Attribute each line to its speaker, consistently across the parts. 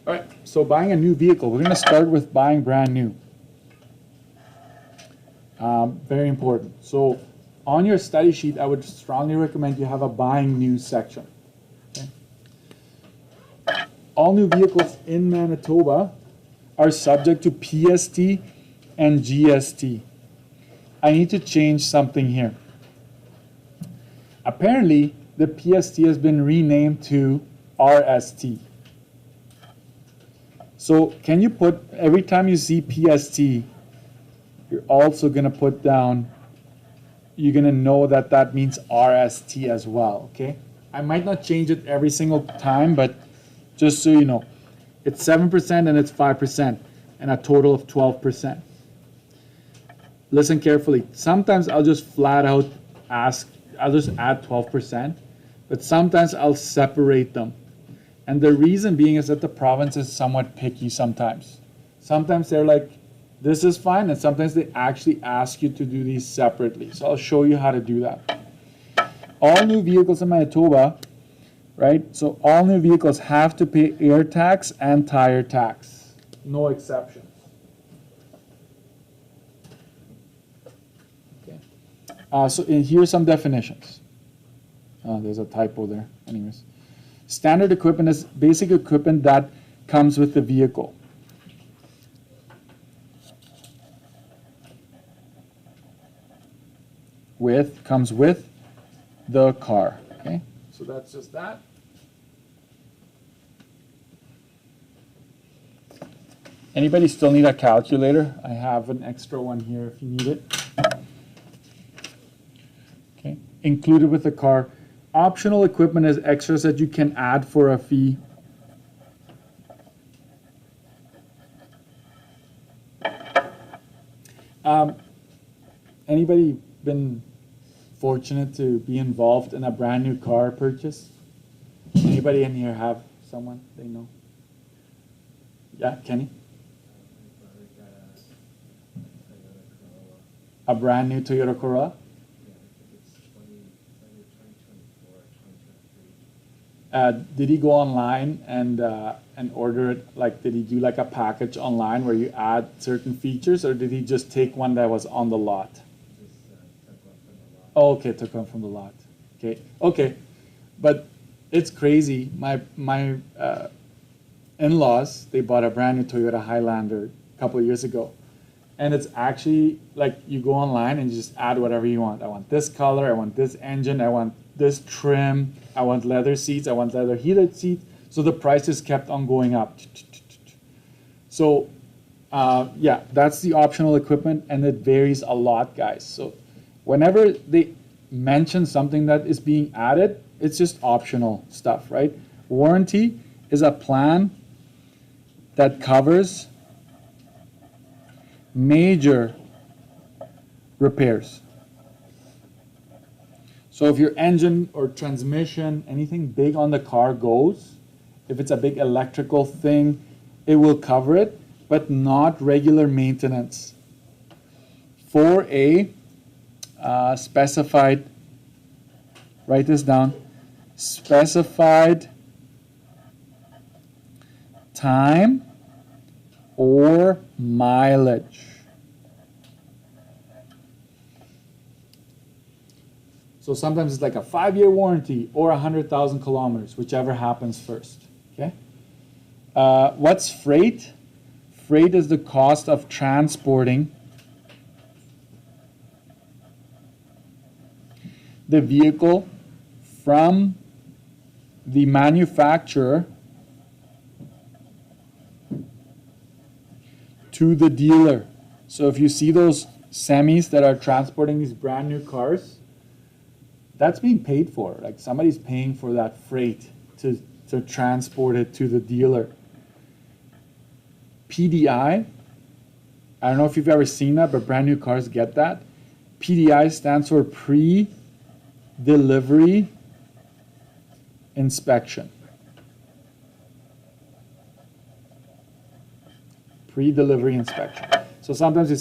Speaker 1: All right, so buying a new vehicle. We're going to start with buying brand new. Very important. So on your study sheet, I would strongly recommend you have a buying new section. Okay? All new vehicles in Manitoba are subject to PST and GST. I need to change something here. Apparently, the PST has been renamed to RST. So can you put, every time you see PST, you're also going to put down, you're going to know that that means RST as well, okay? I might not change it every single time, but just so you know, it's 7% and it's 5%, and a total of 12%. Listen carefully. Sometimes I'll just flat out I'll just add 12%, but sometimes I'll separate them. And the reason being is that the province is somewhat picky sometimes. Sometimes they're like, this is fine, and sometimes they actually ask you to do these separately. So I'll show you how to do that. All new vehicles in Manitoba, right? So all new vehicles have to pay air tax and tire tax. No exceptions. Okay. So here's some definitions. There's a typo there. Anyways. Standard equipment is basic equipment that comes with the vehicle. Comes with the car. Okay, so that's just that. Anybody still need a calculator? I have an extra one here if you need it. Okay, included with the car. Optional equipment is extras that you can add for a fee. Anybody been fortunate to be involved in a brand new car purchase? Anybody in here have someone they know? Yeah, Kenny? A brand new Toyota Corolla? Did he go online and order it? Like, did he do like a package online where you add certain features, or did he just take one that was on the lot? Oh, okay, took one from the lot. Okay, okay, but it's crazy. My in-laws, they bought a brand new Toyota Highlander a couple of years ago, and it's actually like you go online and you just add whatever you want. I want this color. I want this engine. I want this trim. I want leather seats. I want leather heated seats. So the prices kept on going up. So yeah, that's the optional equipment, and it varies a lot, guys. So whenever they mention something that is being added, it's just optional stuff, right? Warranty is a plan that covers major repairs. So if your engine or transmission, anything big on the car goes, if it's a big electrical thing, it will cover it, but not regular maintenance. 4A specified, write this down, specified time or mileage. So sometimes it's like a 5-year warranty or 100,000 kilometers, whichever happens first. Okay. What's freight? Freight is the cost of transporting the vehicle from the manufacturer to the dealer. So if you see those semis that are transporting these brand new cars, that's being paid for. Like, somebody's paying for that freight to transport it to the dealer. PDI, I don't know if you've ever seen that, but brand new cars get that. PDI stands for pre-delivery inspection. Pre-delivery inspection. So sometimes you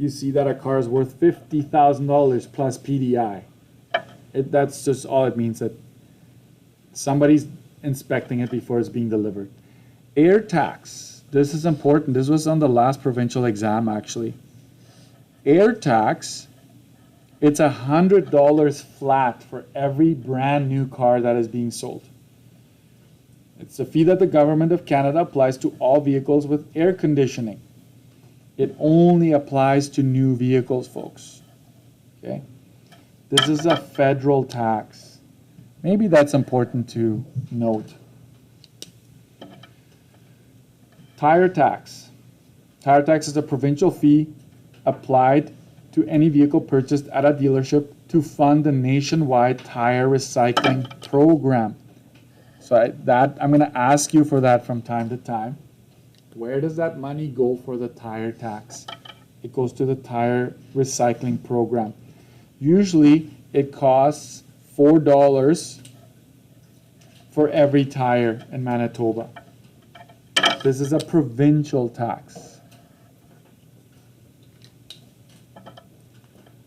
Speaker 1: see that a car is worth $50,000 plus PDI. That's just all it means, that somebody's inspecting it before it's being delivered. Air tax. This is important. This was on the last provincial exam, actually. Air tax, it's $100 flat for every brand new car that is being sold. It's a fee that the government of Canada applies to all vehicles with air conditioning. It only applies to new vehicles, folks. Okay? This is a federal tax. Maybe that's important to note. Tire tax. Tire tax is a provincial fee applied to any vehicle purchased at a dealership to fund the nationwide tire recycling program. So I'm going to ask you for that from time to time. Where does that money go for the tire tax? It goes to the tire recycling program. Usually it costs $4 for every tire in Manitoba. This is a provincial tax.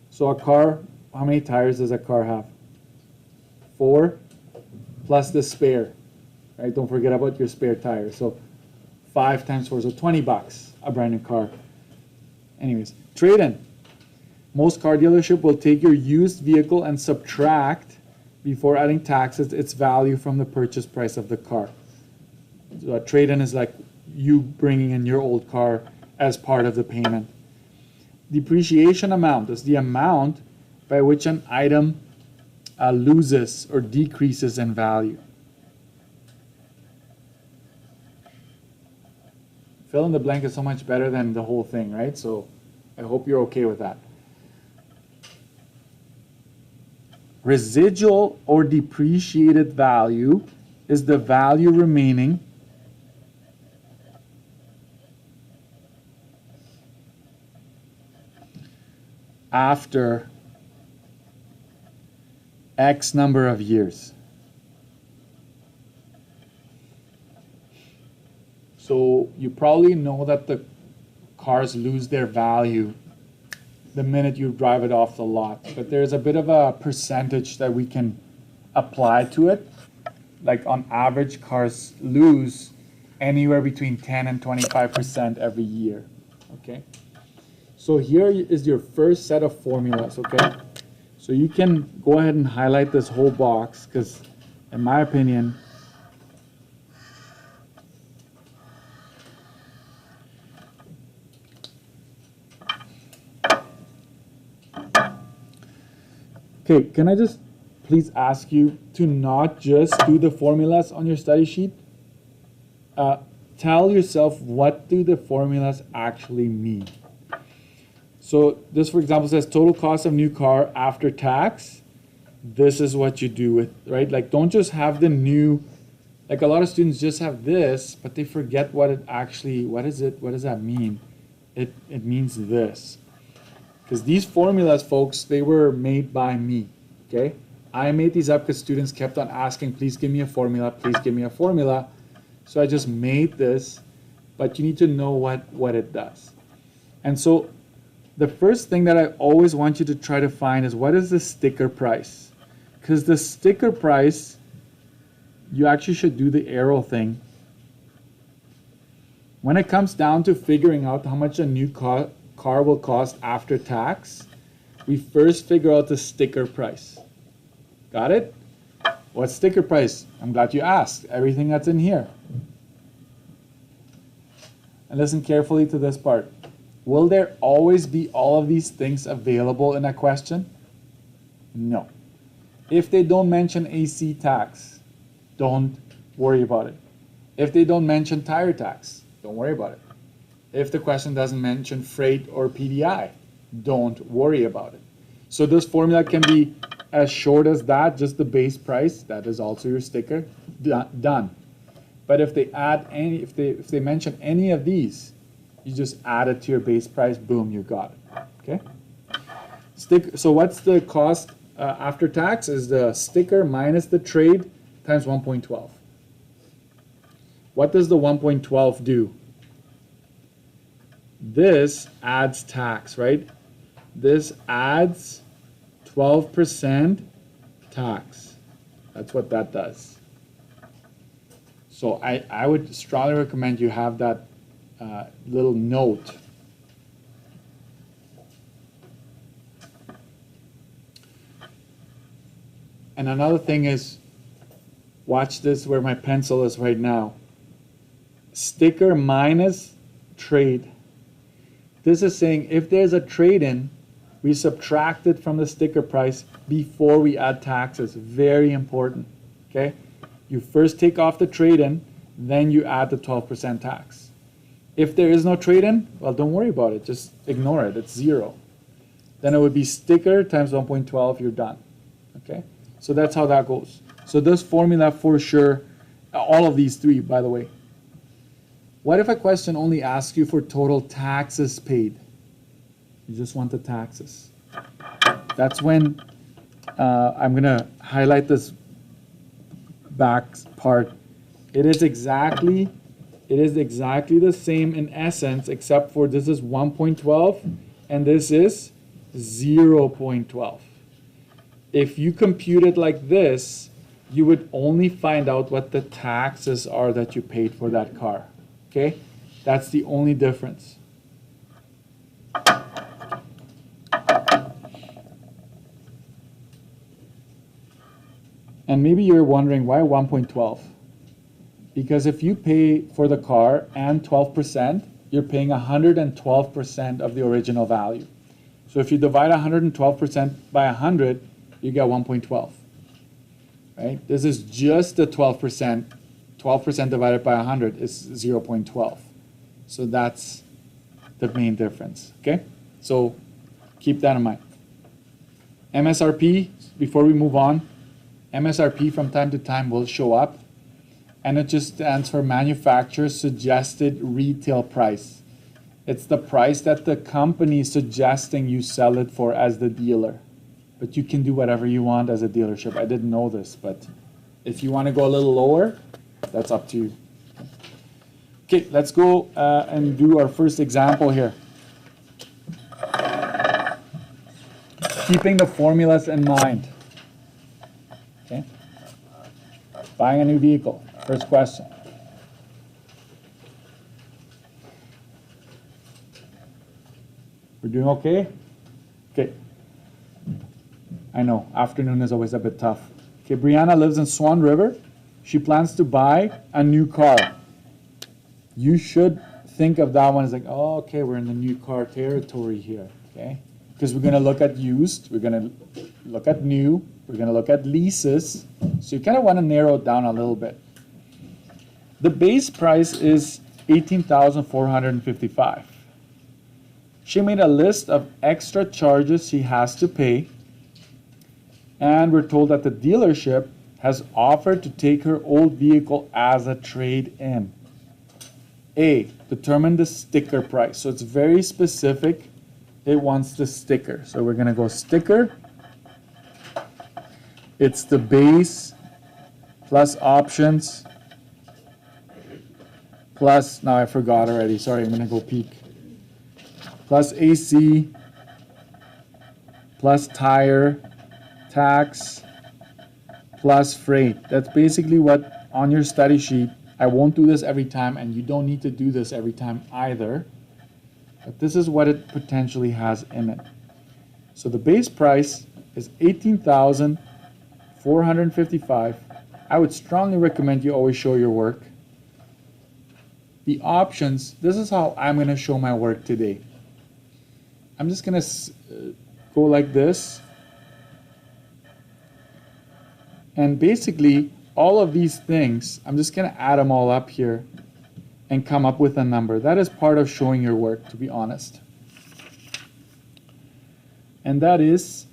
Speaker 1: So a car, how many tires does a car have? 4 plus the spare, right? Don't forget about your spare tire. So 5 times 4, so $20, a brand new car. Anyways, trade-in. Most car dealership will take your used vehicle and subtract, before adding taxes, its value from the purchase price of the car. So a trade-in is like you bringing in your old car as part of the payment. Depreciation amount is the amount by which an item loses or decreases in value. Fill in the blank is so much better than the whole thing, right? So I hope you're okay with that. Residual or depreciated value is the value remaining after X number of years. So you probably know that the cars lose their value the minute you drive it off the lot, but there's a bit of a percentage that we can apply to it. Like on average, cars lose anywhere between 10 and 25% every year. Okay. So here is your first set of formulas, okay? So you can go ahead and highlight this whole box because, in my opinion, okay, can I just please ask you to not just do the formulas on your study sheet? Tell yourself, what do the formulas actually mean? So this, for example, says total cost of new car after tax. This is what you do with, right? Like, don't just have the new, like a lot of students just have this, but they forget what it actually, what is it? What does that mean? It means this. Because these formulas, folks, they were made by me, okay? I made these up because students kept on asking, please give me a formula, please give me a formula. So I just made this, but you need to know what it does. And so the first thing that I always want you to try to find is, what is the sticker price? Because the sticker price, you actually should do the arrow thing. When it comes down to figuring out how much a new car will cost after tax, we first figure out the sticker price. Got it? What's sticker price? I'm glad you asked. Everything that's in here. And listen carefully to this part. Will there always be all of these things available in a question? No. If they don't mention AC tax, don't worry about it. If they don't mention tire tax, don't worry about it. If the question doesn't mention freight or PDI, don't worry about it. So this formula can be as short as that, just the base price. That is also your sticker. Done. But if they add any, if they mention any of these, you just add it to your base price. Boom, you got it. Okay. So what's the cost after tax? Is the sticker minus the trade times 1.12. What does the 1.12 do? This adds tax, right? This adds 12% tax. That's what that does. So I would strongly recommend you have that little note. And another thing is, watch this where my pencil is right now. Sticker minus trade. This is saying if there's a trade-in, we subtract it from the sticker price before we add taxes. Very important, okay? You first take off the trade-in, then you add the 12% tax. If there is no trade-in, well, don't worry about it. Just ignore it. It's 0. Then it would be sticker times 1.12. You're done, okay? So that's how that goes. So this formula for sure, all of these three, by the way. What if a question only asks you for total taxes paid? You just want the taxes. That's when I'm going to highlight this back part. It is exactly the same in essence, except for this is 1.12 and this is 0.12. If you compute it like this, you would only find out what the taxes are that you paid for that car. Okay? That's the only difference. And maybe you're wondering why 1.12? Because if you pay for the car and 12%, you're paying 112% of the original value. So if you divide 112% by 100, you get 1.12. Right? This is just the 12%. 12% divided by 100 is 0.12. So that's the main difference. Okay? So keep that in mind. MSRP, before we move on, MSRP from time to time will show up, and it just stands for manufacturer's suggested retail price. It's the price that the company is suggesting you sell it for as the dealer. But you can do whatever you want as a dealership. I didn't know this, but if you want to go a little lower, that's up to you. Okay, let's go and do our first example here. Keeping the formulas in mind. Okay. Buying a new vehicle. First question. We're doing okay? Okay. I know, afternoon is always a bit tough. Okay, Brianna lives in Swan River. She plans to buy a new car. You should think of that one as like, oh, okay, we're in the new car territory here, okay? Because we're going to look at used, we're going to look at new, we're going to look at leases. So you kind of want to narrow it down a little bit. The base price is $18,455. She made a list of extra charges she has to pay, and we're told that the dealership has offered to take her old vehicle as a trade-in. A, determine the sticker price. So it's very specific. It wants the sticker. So we're going to go sticker. It's the base plus options plus, now I forgot already. Sorry, I'm going to go peek. Plus AC plus tire tax plus freight. That's basically what on your study sheet. I won't do this every time, and you don't need to do this every time either. But this is what it potentially has in it. So the base price is $18,455. I would strongly recommend you always show your work. The options, this is how I'm going to show my work today. I'm just going to go like this. And basically, all of these things, I'm just going to add them all up here and come up with a number. That is part of showing your work, to be honest. And that is,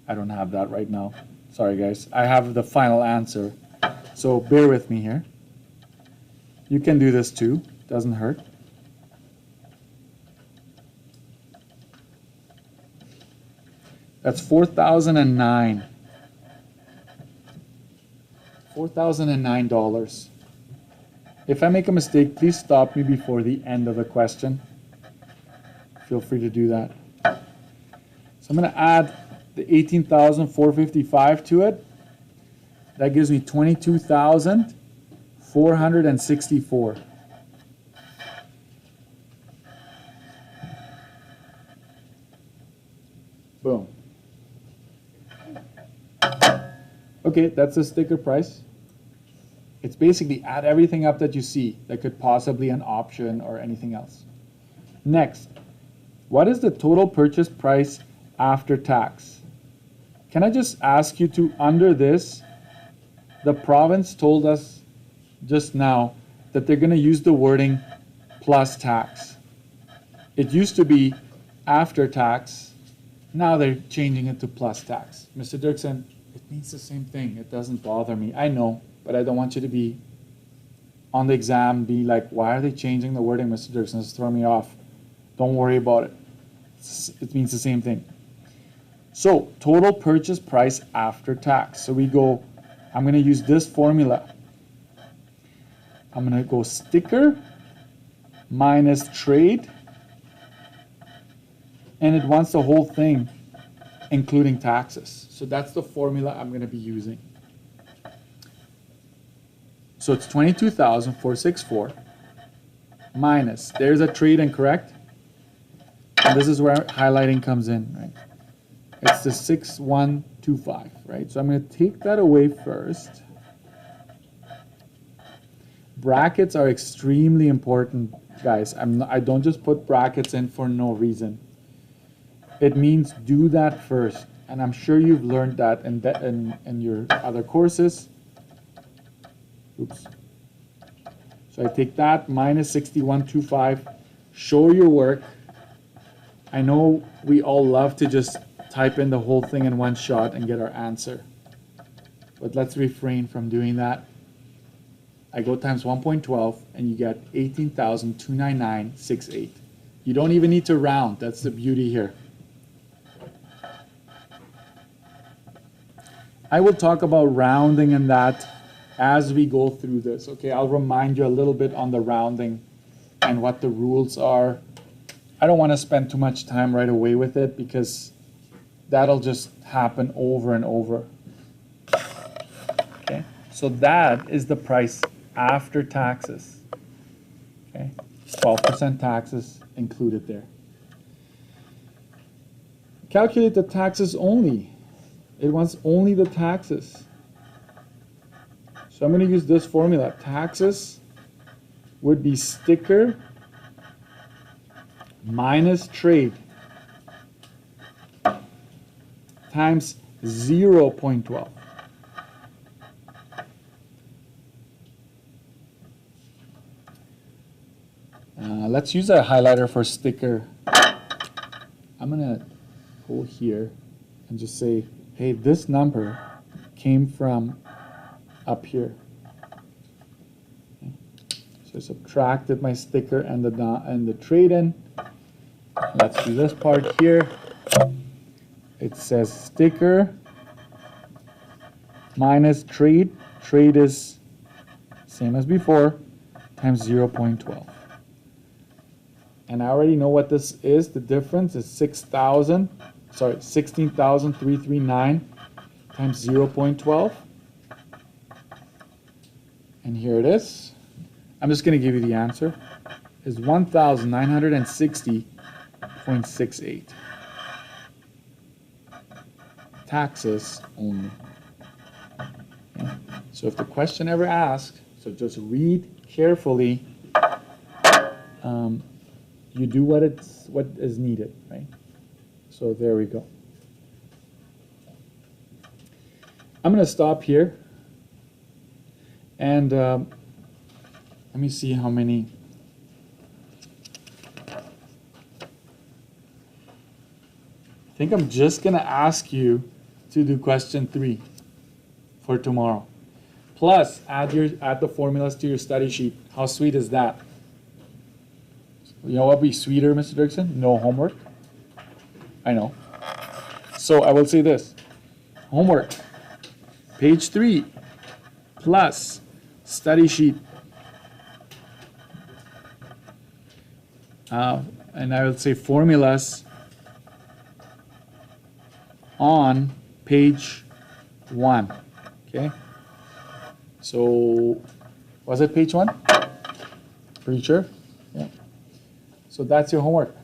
Speaker 1: I don't have that right now. Sorry, guys. I have the final answer. So bear with me here. You can do this too. Doesn't hurt. That's $4,009. $4,009. If I make a mistake, please stop me before the end of the question. Feel free to do that. So I'm going to add the $18,455 to it. That gives me 22,464. Boom. Okay, that's the sticker price. It's basically add everything up that you see that could possibly an option or anything else. Next, what is the total purchase price after tax? Can I just ask you to, under this, the province told us just now that they're going to use the wording plus tax. It used to be after tax. Now they're changing it to plus tax. Mr. Dirksen, it means the same thing. It doesn't bother me. I know, but I don't want you to be on the exam, be like, why are they changing the wording, Mr. Dirksen? It's throwing me off. Don't worry about it. It means the same thing. So, total purchase price after tax. So we go, I'm going to use this formula. I'm going to go sticker minus trade, and it wants the whole thing, including taxes. So that's the formula I'm going to be using. So it's 22,464 minus, there's a trade incorrect, and this is where highlighting comes in, right? It's the 6125, right? So I'm going to take that away first. Brackets are extremely important, guys. I don't just put brackets in for no reason. It means do that first, and I'm sure you've learned that in your other courses. Oops. So I take that minus 6125, show your work. I know we all love to just type in the whole thing in one shot and get our answer, but let's refrain from doing that. I go times 1.12 and you get 18,299.68. You don't even need to round. That's the beauty here. I will talk about rounding and that as we go through this. Okay, I'll remind you a little bit on the rounding and what the rules are. I don't want to spend too much time right away with it because that'll just happen over and over. Okay, so that is the price after taxes. Okay, 12% taxes included there. Calculate the taxes only. It wants only the taxes. So I'm going to use this formula. Taxes would be sticker minus trade times 0.12. Let's use a highlighter for sticker. I'm going to go here and just say, hey, this number came from up here. Okay. So I subtracted my sticker and the trade-in. Let's do this part here. It says sticker minus trade. Trade is same as before, times 0.12. And I already know what this is. The difference is 16,339 times 0.12. And here it is. I'm just going to give you the answer. Is 1,960.68. Taxes only. Okay. So if the question ever asks, so just read carefully. You do what is needed, right? So there we go. I'm going to stop here. And let me see how many. I think I'm just going to ask you to do question 3 for tomorrow. Plus, add the formulas to your study sheet. How sweet is that? You know what would be sweeter, Mr. Dirksen? No homework. I know. So I will say this. Homework. Page 3 plus study sheet. And I will say formulas on page 1. Okay? So, was it page 1? Pretty sure? Yeah. So that's your homework.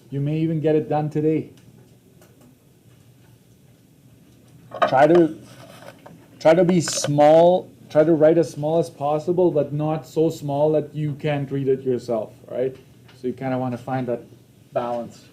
Speaker 1: You may even get it done today. Try to be small, try to write as small as possible, but not so small that you can't read it yourself, right? So you kind of want to find that balance.